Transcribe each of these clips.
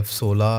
F-16,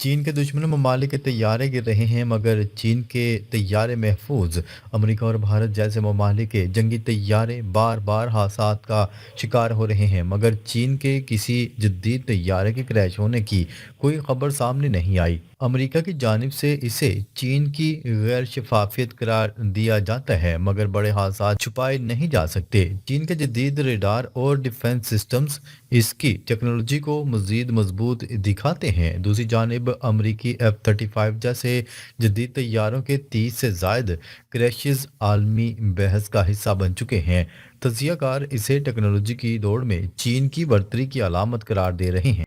چین کے دشمن ممالک کے طیارے گر رہے ہیں مگر چین کے طیارے محفوظ۔ امریکہ اور بھارت جیسے ممالک کے جنگی طیارے بار بار حادثات کا شکار ہو رہے ہیں مگر چین کے کسی جدید طیارے کے کریش ہونے کی کوئی خبر سامنے نہیں آئی۔ امریکہ کی جانب سے اسے چین کی غیر شفافیت قرار دیا جاتا ہے مگر بڑے حادثات چھپائے نہیں جا سکتے۔ چین کے جدید ریڈار اور ڈیفنس سسٹمز اس کی ٹیکنالوجی کو مزید مضبوط دکھاتے ہیں۔ دوسری جانب امریکی F-35 جیسے جدید طیاروں کے 30 سے زائد کریشز عالمی بحث کا حصہ بن چکے ہیں۔ تجزیہ کار اسے ٹیکنالوجی کی دوڑ میں چین کی برتری کی علامت قرار دے رہے ہیں۔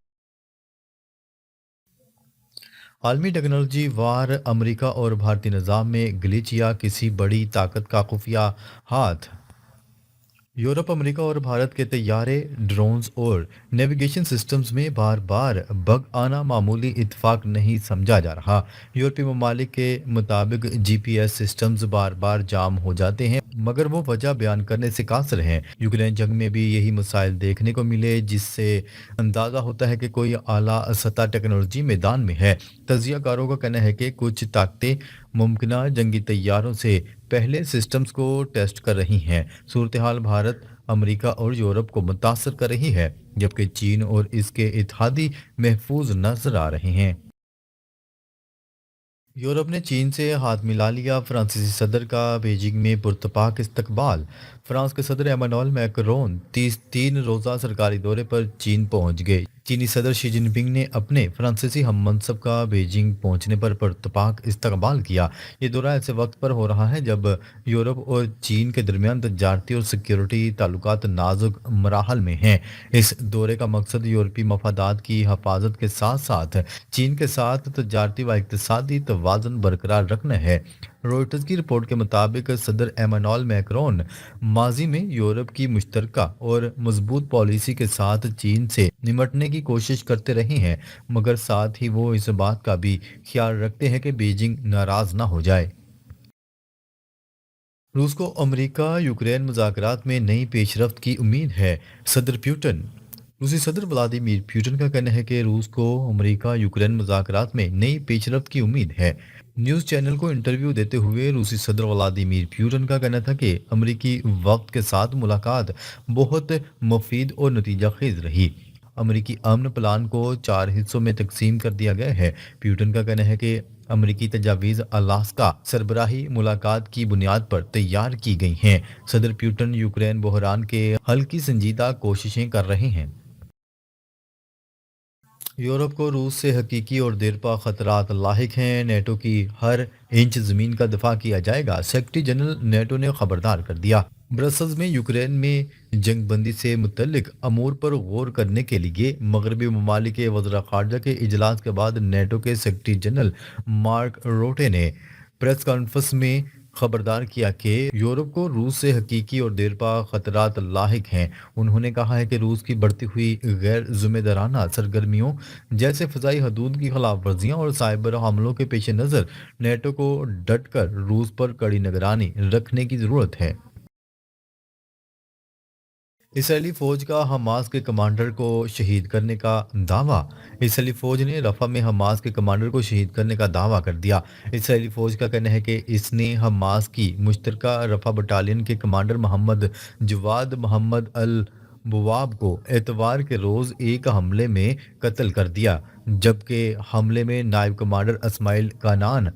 عالمی ٹیکنالوجی وار امریکہ اور بھارتی نظام میں گلیچ یا کسی بڑی طاقت کا خفیہ ہاتھ۔ یورپ، امریکہ اور بھارت کے طیارے، ڈرونز اور نیویگیشن سسٹمز میں بار بار بگ آنا معمولی اتفاق نہیں سمجھا جا رہا۔ یورپی ممالک کے مطابق جی پی ایس سسٹمز بار بار جام ہو جاتے ہیں مگر وہ وجہ بیان کرنے سے قاصر ہیں۔ یوکرین جنگ میں بھی یہی مسائل دیکھنے کو ملے جس سے اندازہ ہوتا ہے کہ کوئی اعلیٰ سطح ٹیکنالوجی میدان میں ہے۔ تجزیہ کاروں کا کہنا ہے کہ کچھ طاقتیں ممکنہ جنگی طیاروں سے پہلے سسٹمز کو ٹیسٹ کر رہی ہیں۔ صورتحال بھارت، امریکہ اور یورپ کو متاثر کر رہی ہے جبکہ چین اور اس کے اتحادی محفوظ نظر آ رہے ہیں۔ یورپ نے چین سے ہاتھ ملا لیا، فرانسیسی صدر کا بیجنگ میں پرتپاک استقبال۔ فرانس کے صدر ایمانوئل میکرون 3 روزہ سرکاری دورے پر چین پہنچ گئے۔ چینی صدر شی جن پنگ نے اپنے فرانسیسی ہم منصب کا بیجنگ پہنچنے پر پرتپاک استقبال کیا۔ یہ دورہ ایسے وقت پر ہو رہا ہے جب یورپ اور چین کے درمیان تجارتی اور سیکیورٹی تعلقات نازک مراحل میں ہیں۔ اس دورے کا مقصد یورپی مفادات کی حفاظت کے ساتھ ساتھ چین کے ساتھ تجارتی و اقتصادی توازن برقرار رکھنا ہے۔ روئٹرز کی رپورٹ کے مطابق صدر ایمانوئل میکرون ماضی میں یورپ کی مشترکہ اور مضبوط پالیسی کے ساتھ چین سے نمٹنے کی کوشش کرتے رہے ہیں مگر ساتھ ہی وہ اس بات کا بھی خیال رکھتے ہیں کہ بیجنگ ناراض نہ ہو جائے۔ روس کو امریکہ یوکرین مذاکرات میں نئی پیش رفت کی امید ہے، صدر پیوٹن۔ روسی صدر ولادیمیر پیوٹن کا کہنا ہے کہ روس کو امریکہ یوکرین مذاکرات میں نئی پیش رفت کی امید ہے۔ نیوز چینل کو انٹرویو دیتے ہوئے روسی صدر ولادیمیر پیوٹن کا کہنا تھا کہ امریکی وفد کے ساتھ ملاقات بہت مفید اور نتیجہ خیز رہی۔ امریکی امن پلان کو 4 حصوں میں تقسیم کر دیا گیا ہے۔ پیوٹن کا کہنا ہے کہ امریکی تجاویز الاسکا سربراہی ملاقات کی بنیاد پر تیار کی گئی ہیں۔ صدر پیوٹن یوکرین بحران کے حل کی سنجیدہ کوششیں کر رہے ہیں۔ یورپ کو روس سے حقیقی اور دیرپا خطرات لاحق ہیں، نیٹو کی ہر انچ زمین کا دفاع کیا جائے گا، سیکرٹری جنرل نیٹو نے خبردار کر دیا۔ برسلز میں یوکرین میں جنگ بندی سے متعلق امور پر غور کرنے کے لیے مغربی ممالک کے وزراء خارجہ کے اجلاس کے بعد نیٹو کے سیکرٹری جنرل مارک روٹے نے پریس کانفرنس میں خبردار کیا کہ یورپ کو روس سے حقیقی اور دیرپا خطرات لاحق ہیں۔ انہوں نے کہا ہے کہ روس کی بڑھتی ہوئی غیر ذمہ دارانہ سرگرمیوں جیسے فضائی حدود کی خلاف ورزیاں اور سائبر حملوں کے پیش نظر نیٹو کو ڈٹ کر روس پر کڑی نگرانی رکھنے کی ضرورت ہے۔ اسرائیلی فوج کا حماس کے کمانڈر کو شہید کرنے کا دعویٰ۔ اسرائیلی فوج نے رفح میں حماس کے کمانڈر کو شہید کرنے کا دعویٰ کر دیا۔ اسرائیلی فوج کا کہنا ہے کہ اس نے حماس کی مشترکہ رفح بٹالین کے کمانڈر محمد جواد محمد البواب کو اتوار کے روز ایک حملے میں قتل کر دیا جبکہ حملے میں نائب کمانڈر اسماعیل کانان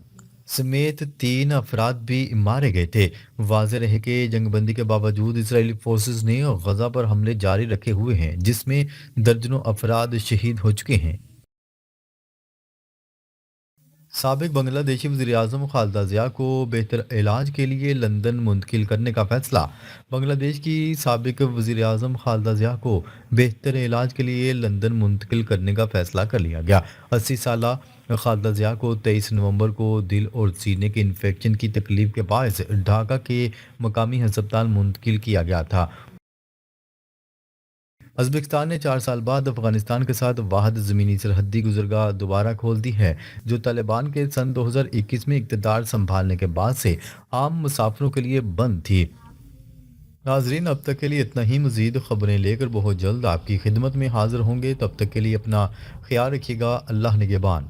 سمیت 3 افراد بھی مارے گئے تھے۔ واضح رہے کہ جنگ بندی کے باوجود اسرائیلی فورسز نے غزہ پر حملے جاری رکھے ہوئے ہیں جس میں درجنوں افراد شہید ہو چکے ہیں۔ سابق بنگلہ دیشی وزیراعظم خالدہ ضیاء کو بہتر علاج کے لیے لندن منتقل کرنے کا فیصلہ۔ بنگلہ دیش کی سابق وزیراعظم خالدہ ضیاء کو بہتر علاج کے لیے لندن منتقل کرنے کا فیصلہ کر لیا گیا۔ 80 سالہ خالدہ ضیاء کو 23 نومبر کو دل اور سینے کے انفیکشن کی تکلیف کے باعث ڈھاکہ کے مقامی ہسپتال منتقل کیا گیا تھا۔ ازبکستان نے 4 سال بعد افغانستان کے ساتھ واحد زمینی سرحدی گزرگاہ دوبارہ کھول دی ہے جو طالبان کے سن 2021 میں اقتدار سنبھالنے کے بعد سے عام مسافروں کے لیے بند تھی۔ ناظرین، اب تک کے لیے اتنا ہی، مزید خبریں لے کر بہت جلد آپ کی خدمت میں حاضر ہوں گے، تب تک کے لیے اپنا خیال رکھیے گا۔ اللہ نگہبان۔